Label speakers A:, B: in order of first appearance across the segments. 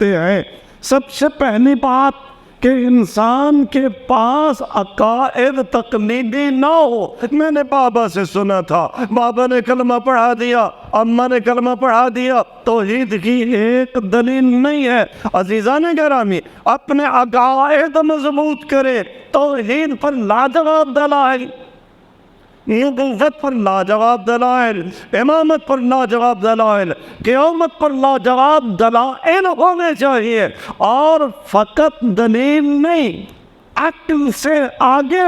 A: ہیں۔ سب سے پہلی بات کہ انسان کے پاس عقائد تقلیدی نہ ہو۔ میں نے بابا سے سنا تھا، بابا نے کلمہ پڑھا دیا، اماں نے کلمہ پڑھا دیا، توحید کی ایک دلیل نہیں ہے۔ عزیزان گرامی، اپنے عقائد مضبوط کرے، توحید پر لاجواب دلائل، نبوت پر لاجواب دلائل، امامت پر لاجواب دلائل، قیامت پر لاجواب دلائل ہونے چاہیے، اور فقط دلیل نہیں، عقل سے آگے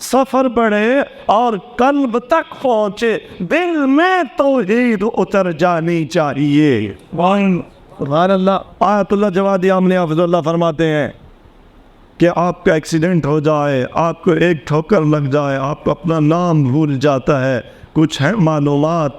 A: سفر بڑھے اور قلب تک پہنچے، دل میں توحید اتر جانی چاہیے۔ سبحان اللہ۔ آیت اللہ جوادی عاملی حافظ اللہ فرماتے ہیں کہ آپ کا ایکسیڈنٹ ہو جائے، آپ کو ایک ٹھوکر لگ جائے، آپ کو اپنا نام بھول جاتا ہے، کچھ ہے معلومات،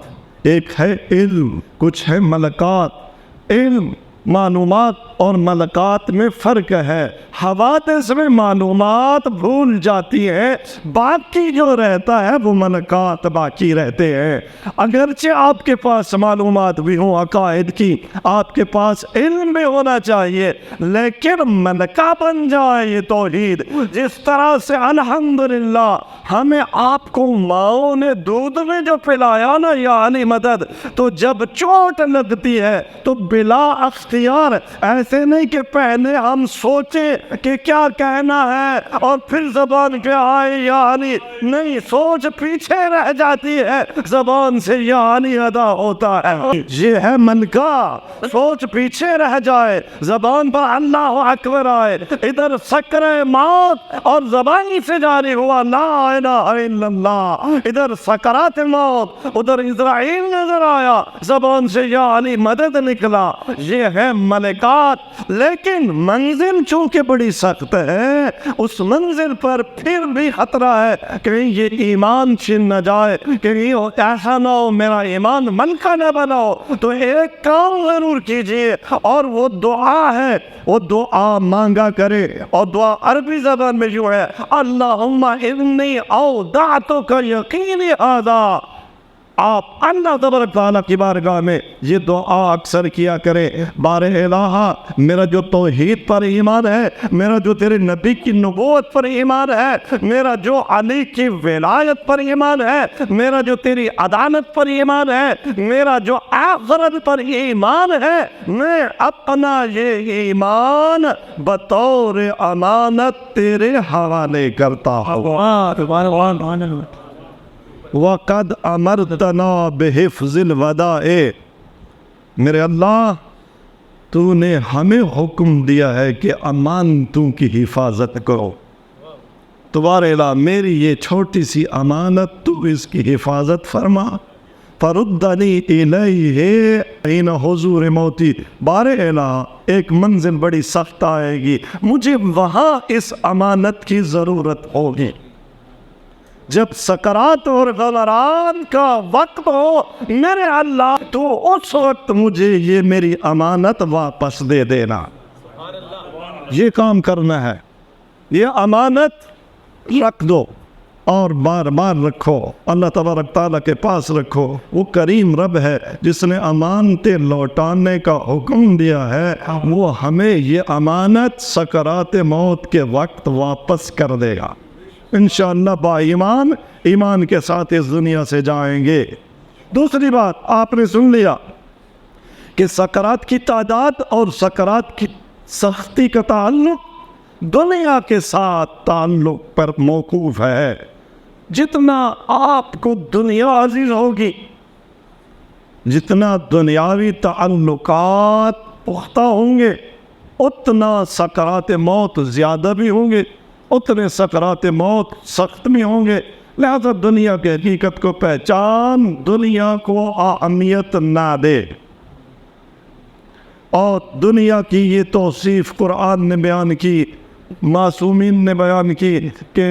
A: ایک ہے علم، کچھ ہے ملکات۔ علم، معلومات اور ملکات میں فرق ہے۔ حوادث میں معلومات بھول جاتی ہیں، باقی جو رہتا ہے وہ ملکات باقی رہتے ہیں۔ اگرچہ آپ کے پاس معلومات بھی ہوں عقائد کی، آپ کے پاس علم بھی ہونا چاہیے، لیکن ملکہ بن جائے یہ توحید۔ جس طرح سے الحمدللہ ہمیں آپ کو ماؤں نے دودھ میں جو پلایا نا یا علی مدد، تو جب چوٹ لگتی ہے تو بلا اختیار، ایسے نہیں کہ پہلے ہم سوچیں کہ کیا کہنا ہے اور پھر زبان پہ آئے یا علی، نہیں، سوچ پیچھے رہ جاتی ہے، زبان سے یا علی ادا ہوتا ہے۔ یہ ہے ملکہ، سوچ پیچھے رہ جائے، زبان پر اللہ اکبر آئے، ادھر سکرہ موت اور زبانی سے جاری ہوا لا الہ الا اللہ، ادھر سکرات موت، ادھر اسرائیل نظر آیا، زبان سے یا علی مدد نکلا۔ یہ ہے ملکات، لیکن منزل چونکہ بڑی سخت ہے، اس منزل پر پھر بھی خطرہ ہے کہیں یہ ایمان چھن نہ جائے، کہیں ایسا نہ ہو میرا ایمان ملکہ نہ بناؤ۔ تو ایک کام ضرور کیجئے، اور وہ دعا ہے، وہ دعا مانگا کرے، اور دعا عربی زبان میں جو ہے اللہم انی اودعتک یقینی ھذا۔ آپ اللہ تبارک تعالیٰ کی بارگاہ میں یہ دعا اکثر کیا کریں، بار الہ میرا جو توحید پر ایمان ہے، میرا جو تیرے نبی کی نبوت پر ایمان ہے، میرا جو علی کی ولایت پر ایمان ہے، میرا جو تیری عدالت پر ایمان ہے، میرا جو آخرت پر ایمان ہے، میں اپنا یہ ایمان بطور امانت تیرے حوالے کرتا ہوں۔ وَقَدْ أَمَرْتَنَا بِحِفْظِ الْوَدَائِ، میرے اللہ تو نے ہمیں حکم دیا ہے کہ امانتوں کی حفاظت کرو۔ تو بار الہ میری یہ چھوٹی سی امانت تو اس کی حفاظت فرما۔ فَرُدَّنِي إِلَيْهِ حِينَ حُضُورِ مَوْتِي، بار الہ ایک منزل بڑی سخت آئے گی، مجھے وہاں اس امانت کی ضرورت ہوگی۔ جب سکرات اور غلران کا وقت ہو، میرے اللہ تو اس وقت مجھے یہ میری امانت واپس دے دینا۔ یہ کام کرنا ہے، یہ امانت رکھ دو اور بار بار رکھو، اللہ تبارک تعالیٰ کے پاس رکھو۔ وہ کریم رب ہے جس نے امانتیں لوٹانے کا حکم دیا ہے، وہ ہمیں یہ امانت سکرات موت کے وقت واپس کر دے گا انشاءاللہ با ایمان، ایمان کے ساتھ اس دنیا سے جائیں گے۔ دوسری بات آپ نے سن لیا کہ سکرات کی تعداد اور سکرات کی سختی کا تعلق دنیا کے ساتھ تعلق پر موقوف ہے۔ جتنا آپ کو دنیا عزیز ہوگی، جتنا دنیاوی تعلقات پختہ ہوں گے، اتنا سکرات موت زیادہ بھی ہوں گے، اتنے سکرات موت سخت بھی ہوں گے۔ لہذا دنیا کی حقیقت کو پہچان، دنیا کو اہمیت نہ دے۔ اور دنیا کی یہ توصیف قرآن نے بیان کی، معصومین نے بیان کی کہ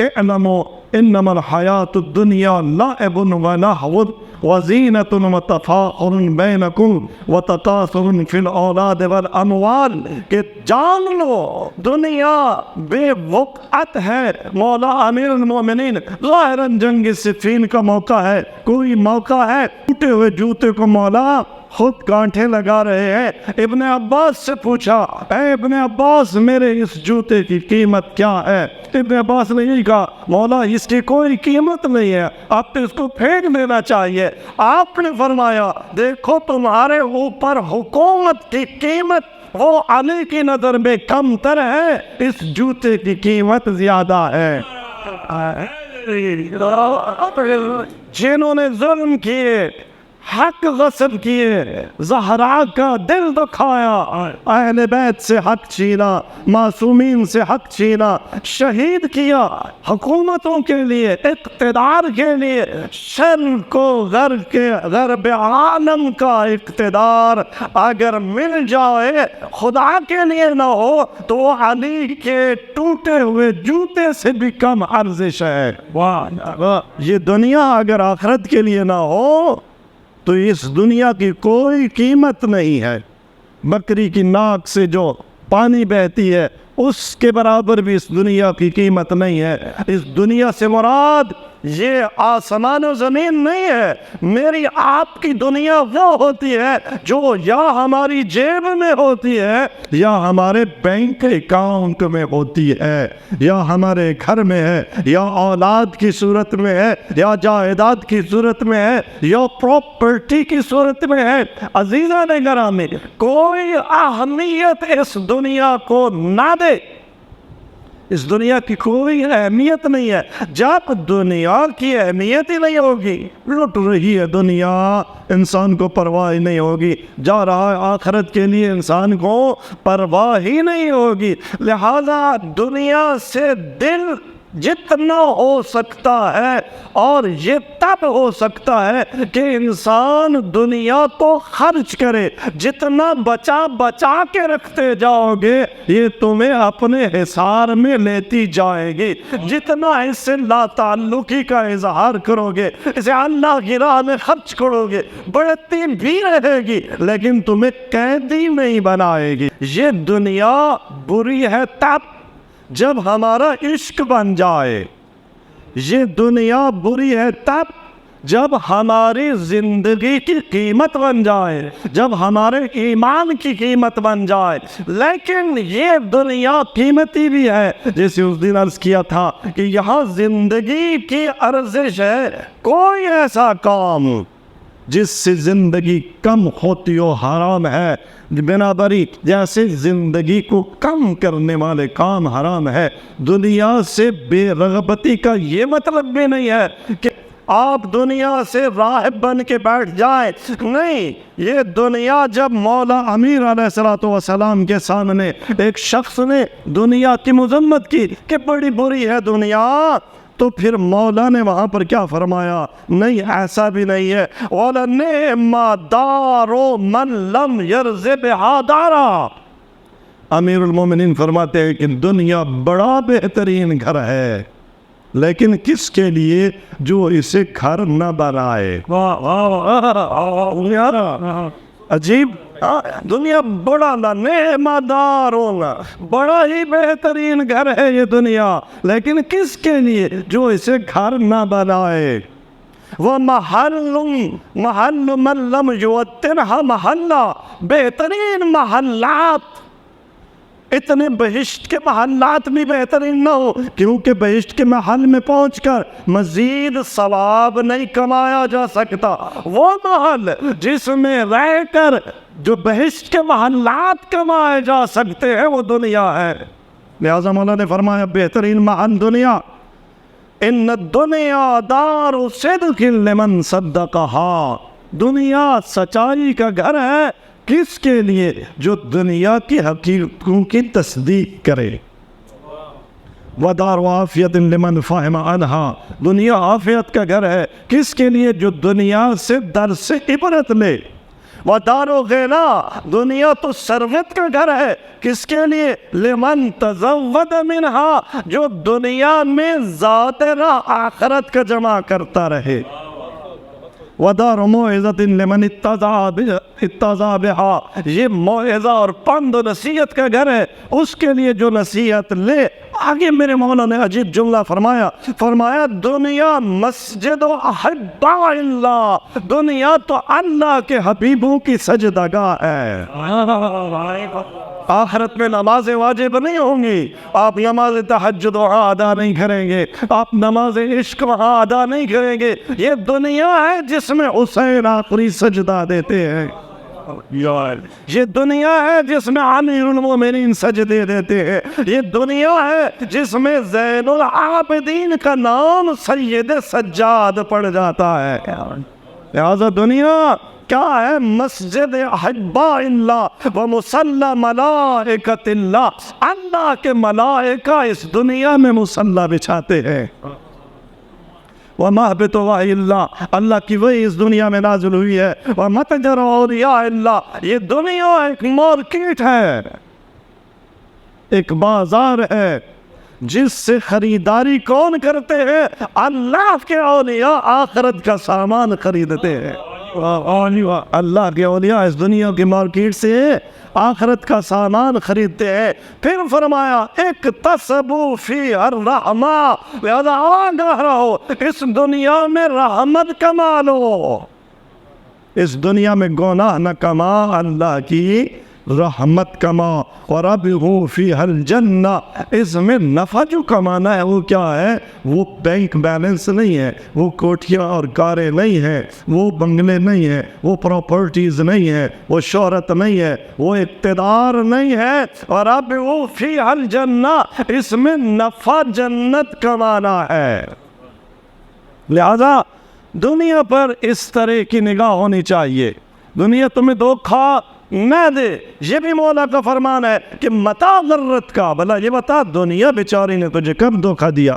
A: اعلموا انما الحیات الدنیا لعب و لہو وزینۃ وتفاخر بینکم وتکاثر فی الاولاد والاموال، کہ جان لو دنیا بے وقعت ہے۔ مولا امیر المومنین، ظاہراً جنگ صفین کا موقع ہے، کوئی موقع ہے، ٹوٹے ہوئے جوتے کو مولا خود کانٹے لگا رہے ہیں۔ ابن عباس سے پوچھا، اے ابن عباس میرے اس جوتے کی قیمت کیا ہے؟ ابن عباس نے یہی کہا، مولا اس کی کوئی قیمت نہیں ہے، آپ تو اس کو پھینک دینا چاہیے۔ آپ نے فرمایا دیکھو تمہارے اوپر حکومت کی قیمت وہ علی کی نظر میں کم تر ہے، اس جوتے کی قیمت زیادہ ہے۔ جنہوں نے ظلم کیے، حق غصب کیے، زہرا کا دل دکھایا، اہل بیت سے حق چھینا، معصومین سے حق چھینا، شہید کیا حکومتوں کے لیے، اقتدار کے لیے، شر کو غرب عالم کا اقتدار اگر مل جائے خدا کے لیے نہ ہو تو وہ علی کے ٹوٹے ہوئے جوتے سے بھی کم ارزش ہے۔ یہ دنیا اگر آخرت کے لیے نہ ہو تو اس دنیا کی کوئی قیمت نہیں ہے۔ بکری کی ناک سے جو پانی بہتی ہے اس کے برابر بھی اس دنیا کی قیمت نہیں ہے۔ اس دنیا سے مراد یہ آسمان و زمین نہیں ہے، میری آپ کی دنیا وہ ہوتی ہے جو یا ہماری جیب میں ہوتی ہے، یا ہمارے بینک اکاؤنٹ میں ہوتی ہے، یا ہمارے گھر میں ہے، یا اولاد کی صورت میں ہے، یا جائیداد کی صورت میں ہے، یا پراپرٹی کی صورت میں ہے۔ عزیزان گرامی، کوئی اہمیت اس دنیا کو نہ دے، اس دنیا کی کوئی اہمیت نہیں ہے۔ جب دنیا کی اہمیت ہی نہیں ہوگی، لٹ رہی ہے دنیا، انسان کو پرواہ ہی نہیں ہوگی، جا رہا ہے آخرت کے لیے، انسان کو پرواہ ہی نہیں ہوگی۔ لہذا دنیا سے دل جتنا ہو سکتا ہے، اور یہ تب ہو سکتا ہے کہ انسان دنیا کو خرچ کرے، جتنا بچا بچا کے رکھتے جاؤ گے یہ تمہیں اپنے حصار میں لیتی جائے گی، جتنا اس سے لا تعلقی کا اظہار کرو گے، اسے اللہ کی راہ میں خرچ کرو گے، بڑھتی بھی رہے گی لیکن تمہیں قیدی نہیں بنائے گی۔ یہ دنیا بری ہے تب جب ہمارا عشق بن جائے، یہ دنیا بری ہے تب جب ہماری زندگی کی قیمت بن جائے، جب ہمارے ایمان کی قیمت بن جائے۔ لیکن یہ دنیا قیمتی بھی ہے، جیسے اس دن عرض کیا تھا کہ یہاں زندگی کی ارزش ہے، کوئی ایسا کام جس سے زندگی کم ہوتی ہو حرام ہے، بنابری جیسے زندگی کو کم کرنے والے کام حرام ہے۔ دنیا سے بے رغبتی کا یہ مطلب بھی نہیں ہے کہ آپ دنیا سے راہب بن کے بیٹھ جائیں، نہیں، یہ دنیا جب مولا امیر علیہ السلام کے سامنے ایک شخص نے دنیا کی مذمت کی کہ بڑی بری ہے دنیا، تو پھر مولا نے وہاں پر کیا فرمایا؟ نہیں، ایسا بھی نہیں ہے، وَلَنِعْمَ دَارُ مَنْ لَمْ يَرْزِ بِهَا دَارًا۔ امیر المومنین فرماتے ہیں کہ دنیا بڑا بہترین گھر ہے، لیکن کس کے لیے؟ جو اسے گھر نہ بنائے۔ عجیب، دنیا بڑا نعمت دار ہوگا، بڑا ہی بہترین گھر ہے یہ دنیا، لیکن کس کے لیے؟ جو اسے گھر نہ بنائے۔ وہ محل من لم یوطنها محلہ، بہترین محلات، اتنے بہشت کے محلات بھی بہترین نہ ہو، کیونکہ بہشت کے محل میں پہنچ کر مزید ثواب نہیں کمایا جا سکتا۔ وہ محل جس میں رہ کر جو بہشت کے محلات کمائے جا سکتے ہیں وہ دنیا ہے۔ لہذا مولا نے فرمایا بہترین محل دنیا، ان الدنیا دار صدق لمن صدقہا، دنیا سچائی کا گھر ہے، کس کے لیے؟ جو دنیا کی حقیقتوں کی تصدیق کرے۔ وَدَارُ عَافِيَةٍ لِمَنْ فَهِمَ عَنْهَا، دنیا عافیت کا گھر ہے، کس کے لیے؟ جو دنیا سے درس عبرت لے۔ وَدَارُ غِنَىٰ، دنیا تو ثروت کا گھر ہے، کس کے لیے؟ لِمَنْ تَزَوَّدَ مِنْهَا، جو دنیا میں ذات آخرت کا جمع کرتا رہے۔ وَدَارُ مَوْعِظَةٍ لِمَنِ اتَّضَى بِهَا، یہ موعظہ اور پند و نصیحت کا گھر ہے، اس کے لیے جو نصیحت لے آگے میرے مولا نے عجیب جملہ فرمایا دنیا مسجد و احباء اللہ، دنیا تو اللہ کے حبیبوں کی سجدگاہ ہے۔ آخرت میں نماز واجب نہیں ہوں گی، آپ نماز تہجد وہاں ادا نہیں کریں گے، آپ نماز عشق وہاں ادا نہیں کریں گے۔ یہ دنیا ہے جس میں حسین آخری سجدہ دیتے ہیں، یہ دنیا ہے جس میں امیر المومنین سجدے دیتے ہیں، یہ دنیا ہے جس میں زین العابدین کا نام سید سجاد پڑ جاتا ہے۔ لہذا دنیا کیا ہے؟ مسجد احباء اللہ و مصلی ملائکۃ اللہ، اللہ کے ملائکہ اس دنیا میں مصلی بچھاتے ہیں۔ وَمَحْبِتُ وَحِي اللہ، اللہ کی وحی اس دنیا میں نازل ہوئی ہے۔ وَمَتَجَرَ اولیاء اللہ، یہ دنیا ایک مارکیٹ ہے، ایک بازار ہے جس سے خریداری کون کرتے ہیں؟ اللہ کے اولیاء آخرت کا سامان خریدتے ہیں۔ اللہ کے اولیاء اس دنیا کی مارکیٹ سے آخرت کا سامان خریدتے ہیں۔ پھر فرمایا اکتسبوا فی الرحمہ، لہذا آگاہ رہو، اس دنیا میں رحمت کما لو، اس دنیا میں گناہ نہ کما، اللہ کی رحمت کما۔ وَرَبِّهُ فِيهَا الْجَنَّةِ، اس میں نفع جو کمانا ہے وہ کیا ہے؟ وہ بینک بیلنس نہیں ہے، وہ کوٹھیاں اور کاریں نہیں ہیں، وہ بنگلے نہیں ہیں، وہ پراپرٹیز نہیں ہیں، وہ شہرت نہیں ہے، وہ اقتدار نہیں ہے۔ وَرَبِّهُ فِيهَا الْجَنَّةِ، اس میں نفع جنت کمانا ہے۔ لہذا دنیا پر اس طرح کی نگاہ ہونی چاہیے، دنیا تمہیں دھوکہ نہ دے۔ یہ بھی مولا کا فرمان ہے کہ متا غرت کا، بھلا یہ بتا دنیا بیچاری نے تجھے کب دھوکہ دیا؟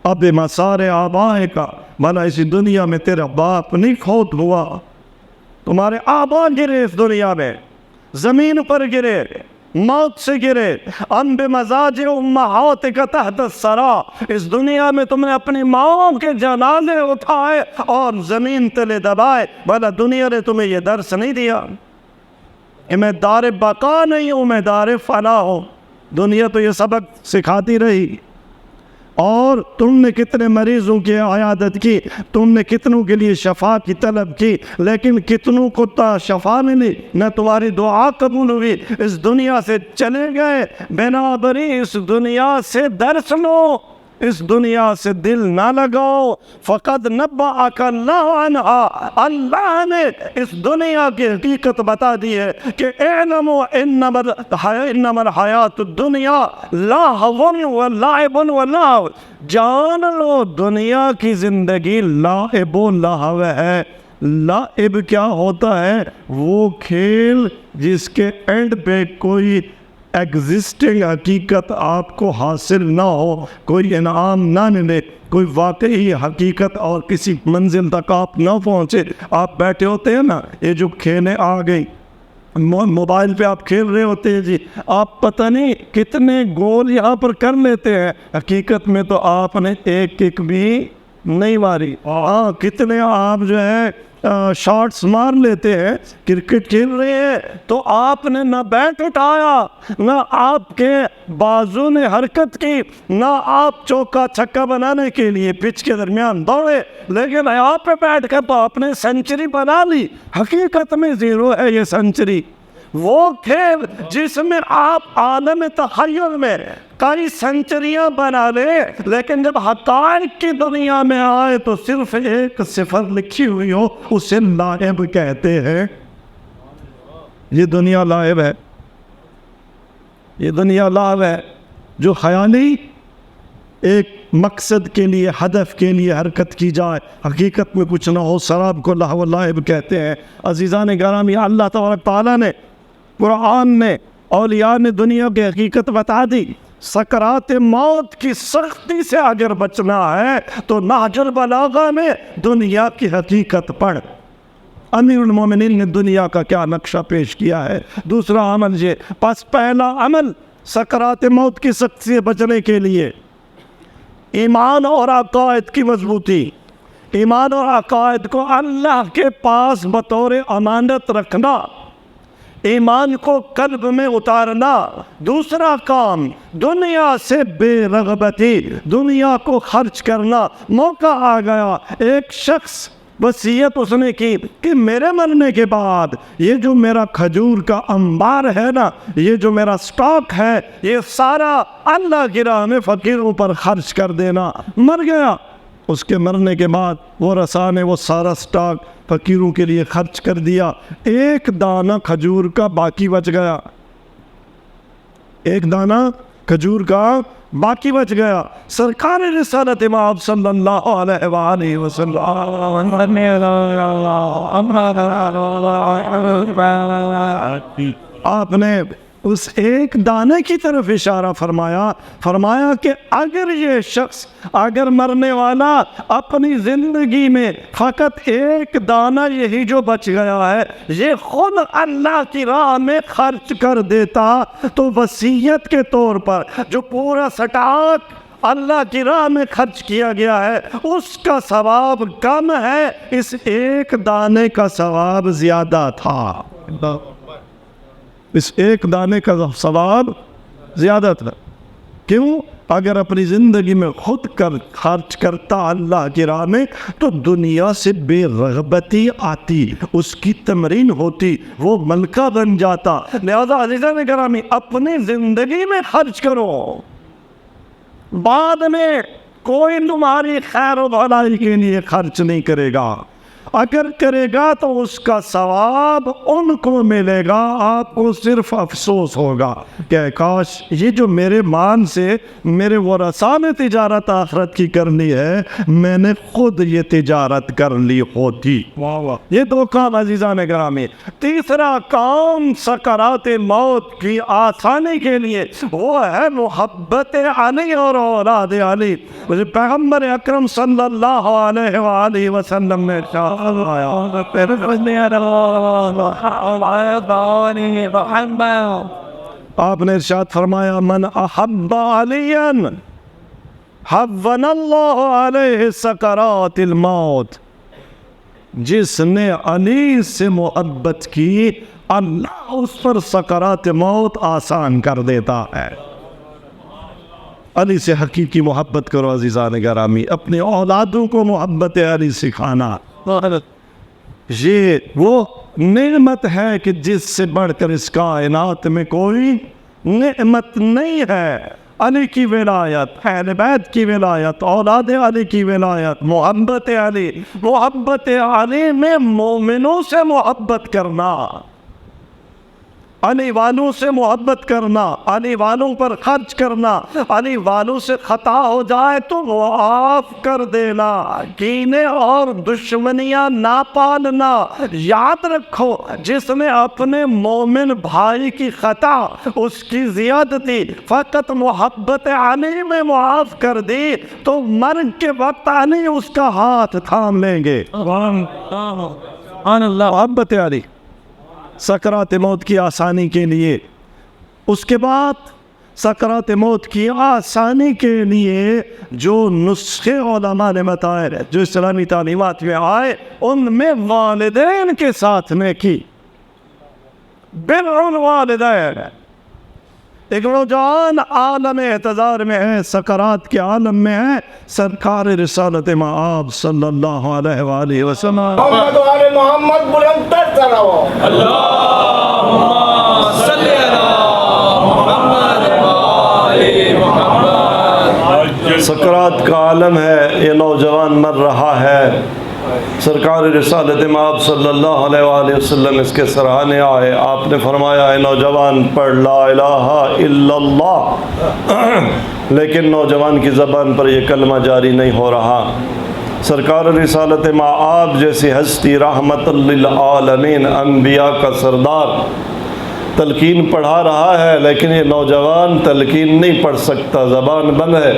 A: اب مسار آبائے کا، بھلا اسی دنیا میں تیرا باپ نہیں کھوت ہوا؟ تمہارے آبا گرے اس دنیا میں، زمین پر گرے، موت سے گرے۔ ام بمزاج امہاتک تحت الثری، اس دنیا میں تم نے اپنی ماں کے جنازے اٹھائے اور زمین تلے دبائے۔ بھلا دنیا نے تمہیں یہ درس نہیں دیا کہ میں دار بقا نہیں ہوں، میں دار فنا ہوں؟ دنیا تو یہ سبق سکھاتی رہی۔ اور تم نے کتنے مریضوں کی عیادت کی، تم نے کتنوں کے لیے شفا کی طلب کی، لیکن کتنوں کو شفا ملی، نہ تمہاری دعا قبول ہوئی، اس دنیا سے چلے گئے۔ بنابری اس دنیا سے درس لو، اس دنیا سے دل نہ لگاؤ۔ فقد نبأک اللہ عنہا، اللہ نے اس دنیا کی حقیقت بتا دی ہے کہ اعلموا انما الحیات الدنیا لہو ولعب ولہو، جان لو دنیا کی زندگی لعب و لہو ہے۔ لعب کیا ہوتا ہے؟ وہ کھیل جس کے اینڈ پہ کوئی ایگزسٹنگ حقیقت آپ کو حاصل نہ ہو، کوئی انعام نہ ملے، کوئی واقعی حقیقت اور کسی منزل تک آپ نہ پہنچے۔ آپ بیٹھے ہوتے ہیں نا، یہ جو کھیلیں آ گئی موبائل پہ آپ کھیل رہے ہوتے ہیں جی، آپ پتہ نہیں کتنے گول یہاں پر کر لیتے ہیں، حقیقت میں تو آپ نے ایک کک بھی نہیں ماری۔ ہاں، کتنے آپ جو ہے شاٹس مار لیتے ہیں۔ کرکٹ کھیل رہے ہیں تو آپ نے نہ بیٹ اٹھایا، نہ آپ کے بازو نے حرکت کی، نہ آپ چوکا چھکا بنانے کے لیے پچ کے درمیان دوڑے، لیکن یہاں پہ بیٹھ کر تو آپ نے سینچری بنا لی۔ حقیقت میں زیرو ہے یہ سینچری۔ وہ کھیل جس میں آپ عالم تخیل میں کئی سینچریاں بنا لے، لیکن جب حقائق کی دنیا میں آئے تو صرف ایک صفر لکھی ہوئی ہو، اسے لائب کہتے ہیں۔ یہ دنیا لائب ہے، یہ دنیا لائب ہے جو خیالی ایک مقصد کے لیے، ہدف کے لیے حرکت کی جائے، حقیقت میں کچھ نہ ہو، سراب کو لہو لائب کہتے ہیں۔ عزیزان گرامی، اللہ تبارک تعالیٰ نے، قرآن نے، اولیاء نے دنیا کی حقیقت بتا دی۔ سکرات موت کی سختی سے اگر بچنا ہے تو نہج البلاغہ میں دنیا کی حقیقت پڑھ۔ امیر المومنین نے دنیا کا کیا نقشہ پیش کیا ہے۔ دوسرا عمل یہ، پس پہلا عمل سکرات موت کی سختی سے بچنے کے لیے ایمان اور عقائد کی مضبوطی، ایمان اور عقائد کو اللہ کے پاس بطور امانت رکھنا، ایمان کو قلب میں اتارنا۔ دوسرا کام دنیا سے بے رغبتی، دنیا کو خرچ کرنا۔ موقع آ گیا، ایک شخص وصیت اس نے کی کہ میرے مرنے کے بعد یہ جو میرا کھجور کا انبار ہے نا، یہ جو میرا سٹاک ہے، یہ سارا اللہ کی راہ میں فقیروں پر خرچ کر دینا۔ مر گیا، اس کے مرنے کے بعد وہ رسا نے وہ سارا سٹاک فقیروں کے لیے خرچ کر دیا۔ ایک دانہ کھجور کا باقی بچ گیا، ایک دانہ کھجور کا باقی بچ گیا۔ سرکار رسالت مآب صلی اللہ علیہ وآلہ وسلم آپ نے اس ایک دانے کی طرف اشارہ فرمایا کہ اگر یہ شخص، اگر مرنے والا اپنی زندگی میں فقط ایک دانہ یہی جو بچ گیا ہے یہ خود اللہ کی راہ میں خرچ کر دیتا تو وصیت کے طور پر جو پورا سٹاک اللہ کی راہ میں خرچ کیا گیا ہے اس کا ثواب کم ہے، اس ایک دانے کا ثواب زیادہ تھا، اس ایک دانے کا ثواب زیادہ تھا۔ کیوں؟ اگر اپنی زندگی میں خود خرچ کرتا اللہ کی راہ میں تو دنیا سے بے رغبتی آتی، اس کی تمرین ہوتی، وہ ملکہ بن جاتا۔ لہذا عزیزان گرامی اپنی زندگی میں خرچ کرو، بعد میں کوئی تمہاری خیر و بھلائی کے لیے خرچ نہیں کرے گا، اگر کرے گا تو اس کا ثواب ان کو ملے گا، آپ کو صرف افسوس ہوگا کہ کاش یہ جو میرے مان سے میرے ورثاء نے تجارت آخرت کی کرنی ہے میں نے خود یہ تجارت کر لی ہوتی۔ یہ دو کام عزیزان گرامی۔ تیسرا کام سکرات موت کی آسانی کے لیے وہ ہے محبت علی اور اولاد علی۔ پیغمبر اکرم صلی اللہ علیہ وآلہ وسلم نے آپ نے ارشاد فرمایا من احب علیا حون اللہ علیہ سکرات الموت، جس نے علی سے محبت کی اللہ اس پر سکرات موت آسان کر دیتا ہے۔ علی سے حقیقی محبت کرو عزیزان گرامی، اپنے اولادوں کو محبت علی سکھانا، یہ وہ نعمت ہے کہ جس سے بڑھ کر اس کائنات میں کوئی نعمت نہیں ہے۔ علی کی ولایت، اہل بیت کی ولایت، اولاد علی کی ولایت، محبت علی میں مومنوں سے محبت کرنا، علی والوں سے محبت کرنا، علی والوں پر خرچ کرنا، علی والوں سے خطا ہو جائے تو معاف کر دینا، کینے اور دشمنیاں نہ پالنا۔ یاد رکھو جس نے اپنے مومن بھائی کی خطا، اس کی زیادتی فقط محبت علی میں معاف کر دی تو مرگ کے وقت علی اس کا ہاتھ تھام لیں گے۔ محبت علی سکرات موت کی آسانی کے لیے۔ اس کے بعد سکرات موت کی آسانی کے لیے جو نسخے علماء نے بتائے، جو اسلامی تعلیمات میں آئے، ان میں والدین کے ساتھ نیکی، بر الوالدین۔ ایک نوجوان عالم اعتذار میں ہے، سکرات کے عالم میں ہے، سرکار رسالت مآب صلی اللہ علیہ وآلہ وسلم
B: محمد وآل محمد بلند تر سلام اللہم صلی علی محمد وآل محمد۔
A: سکرات کا عالم ہے، یہ نوجوان مر رہا ہے، سرکار رسالت مآب صلی اللہ علیہ وآلہ وسلم اس کے سراہنے آئے، آپ نے فرمایا اے نوجوان پڑھ لا الہ الا اللہ، لیکن نوجوان کی زبان پر یہ کلمہ جاری نہیں ہو رہا۔ سرکار رسالت مآب جیسی ہستی، رحمت للعالمین، انبیاء کا سردار، تلقین پڑھا رہا ہے لیکن یہ نوجوان تلقین نہیں پڑھ سکتا، زبان بند ہے۔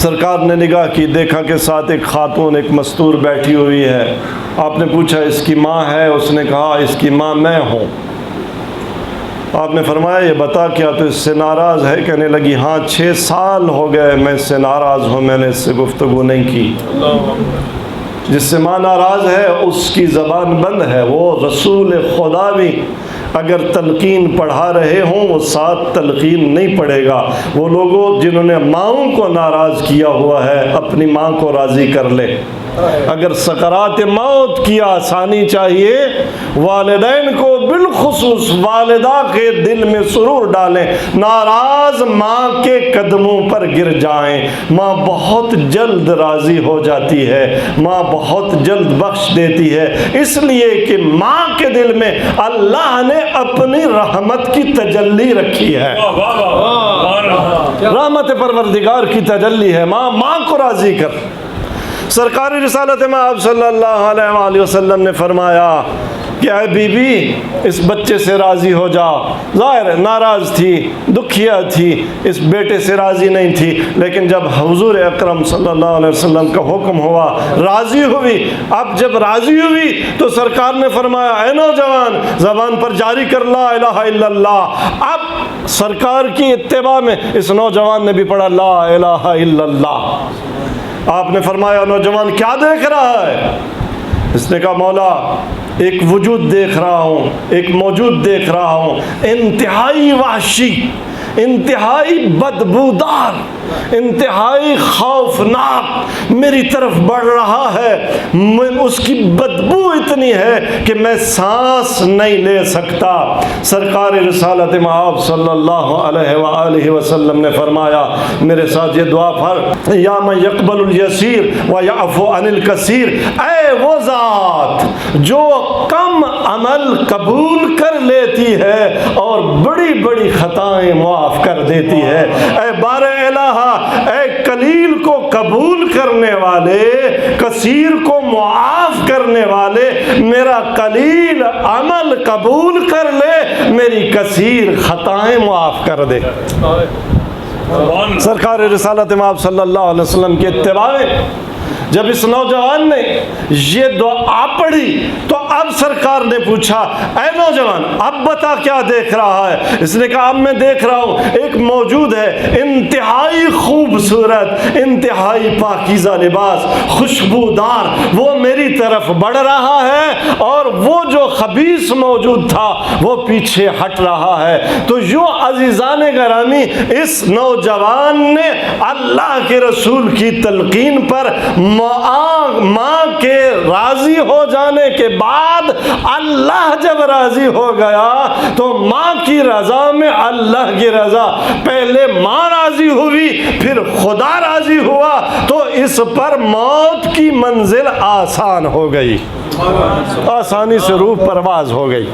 A: سرکار نے نگاہ کی، دیکھا کہ ساتھ ایک خاتون، ایک مستور بیٹھی ہوئی ہے۔ آپ نے پوچھا اس کی ماں ہے؟ اس نے کہا اس کی ماں میں ہوں۔ آپ نے فرمایا یہ بتا کیا تو اس سے ناراض ہے؟ کہنے لگی ہاں 6 سال ہو گئے میں اس سے ناراض ہوں، میں نے اس سے گفتگو نہیں کی۔ جس سے ماں ناراض ہے اس کی زبان بند ہے، وہ رسول خدا بھی اگر تلقین پڑھا رہے ہوں وہ ساتھ تلقین نہیں پڑھے گا۔ وہ لوگوں جنہوں نے ماؤں کو ناراض کیا ہوا ہے اپنی ماں کو راضی کر لے۔ اگر سکرات موت کی آسانی چاہیے، والدین کو بالخصوص والدہ کے دل میں سرور ڈالیں، ناراض ماں کے قدموں پر گر جائیں۔ ماں بہت جلد راضی ہو جاتی ہے، ماں بہت جلد بخش دیتی ہے، اس لیے کہ ماں کے دل میں اللہ نے اپنی رحمت کی تجلی رکھی ہے۔ رحمت پروردگار کی تجلی ہے۔ ماں کو راضی کر۔ سرکاری رسالت میں آپ صلی اللہ علیہ وآلہ وسلم نے فرمایا کہ اے بی بی اس بچے سے راضی ہو جا۔ ظاہر ہے ناراض تھی، دکھیا تھی، اس بیٹے سے راضی نہیں تھی، لیکن جب حضور اکرم صلی اللہ علیہ وسلم کا حکم ہوا راضی ہوئی۔ اب جب راضی ہوئی تو سرکار نے فرمایا اے نوجوان زبان پر جاری کر لا الہ الا اللہ۔ اب سرکار کی اتباع میں اس نوجوان نے بھی پڑھا لا الہ الا اللہ۔ آپ نے فرمایا نوجوان کیا دیکھ رہا ہے؟ اس نے کہا مولا ایک وجود دیکھ رہا ہوں، ایک موجود دیکھ رہا ہوں، انتہائی وحشی، انتہائی بدبودار، انتہائی خوفناک میری طرف بڑھ رہا ہے۔ اس کی بدبو اتنی ہے کہ میں سانس نہیں لے سکتا۔ سرکار رسالت مآب صلی اللہ علیہ وآلہ وسلم نے فرمایا میرے ساتھ یہ دعا پڑھ، یا من یقبل الیسیر ویعفو عن الکثیر، اے وہ ذات جو کم عمل قبول کر لیتی ہے اور بڑی بڑی خطائیں معاف کر دیتی ہے۔ اے بار الہ، اے قلیل کو قبول کرنے والے، کثیر کو معاف کرنے والے، میرا قلیل عمل قبول کر لے، میری کثیر خطائیں معاف کر دے۔ سرکار رسالت مآب صلی اللہ علیہ وسلم کے اتباع میں جب اس نوجوان نے یہ دعا پڑھی تو اب سرکار نے پوچھا اے نوجوان اب بتا کیا دیکھ رہا ہے؟ اس نے کہا اب میں دیکھ رہا ہوں ایک موجود ہے انتہائی خوبصورت، انتہائی پاکیزہ لباس، خوشبودار، وہ میری طرف بڑھ رہا ہے اور وہ جو خبیث موجود تھا وہ پیچھے ہٹ رہا ہے۔ تو یوں عزیزان گرامی اس نوجوان نے اللہ کے رسول کی تلقین پر ماں کے راضی ہو جانے کے بعد اللہ جب راضی ہو گیا تو ماں کی رضا میں اللہ کی رضا، پہلے ماں راضی ہوئی پھر خدا راضی ہوا تو اس پر موت کی منزل آسان ہو گئی، آسانی سے روح پرواز ہو گئی۔